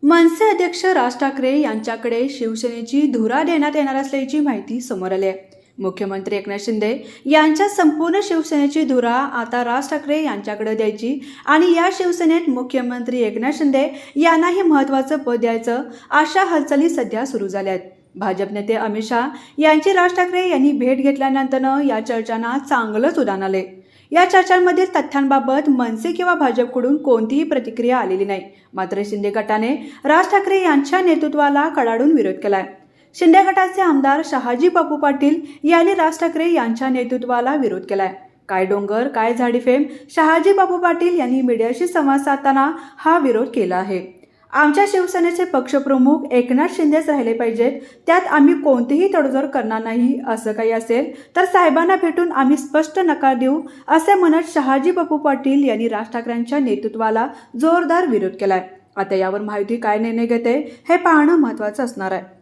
मनसे अध्यक्ष राज ठाकरे यांच्याकडे शिवसेनेची धुरा देण्यात येणार असल्याची माहिती समोर आली आहे। मुख्यमंत्री एकनाथ शिंदे यांच्या संपूर्ण शिवसेनेची धुरा आता राज ठाकरे यांच्याकडे द्यायची आणि या शिवसेनेत मुख्यमंत्री एकनाथ शिंदे यांनाही महत्त्वाचं पद द्यायचं अशा हालचाली सध्या सुरू झाल्या आहेत। भाजप नेते अमित शहा यांची राज ठाकरे यांनी भेट घेतल्यानंतर या चर्चांना चांगलंच उधाण आले। या चर्चांमधील तथ्यांबाबत मनसे किंवा भाजपकडून कोणतीही प्रतिक्रिया आलेली नाही। मात्र शिंदे गटाने राज ठाकरे यांच्या नेतृत्वाला कडाडून विरोध केलाय। शिंदे गटाचे आमदार शहाजी बापू पाटील यांनी राज ठाकरे यांच्या नेतृत्वाला विरोध केलाय। काय डोंगर काय झाडी फेम शहाजी बापू पाटील यांनी मीडियाशी संवाद साधताना हा विरोध केला आहे। आमच्या शिवसेनेचे पक्षप्रमुख एकनाथ शिंदेच राहिले पाहिजेत, त्यात आम्ही कोणतीही तडजोड करणार नाही। असं काही असेल तर साहेबांना भेटून आम्ही स्पष्ट नकार देऊ असे म्हणत शहाजी बापू पाटील यांनी राज ठाकरेंच्या नेतृत्वाला जोरदार विरोध केलाय। आता यावर महायुती काय निर्णय घेते हे पाहणं महत्त्वाचं असणार आहे।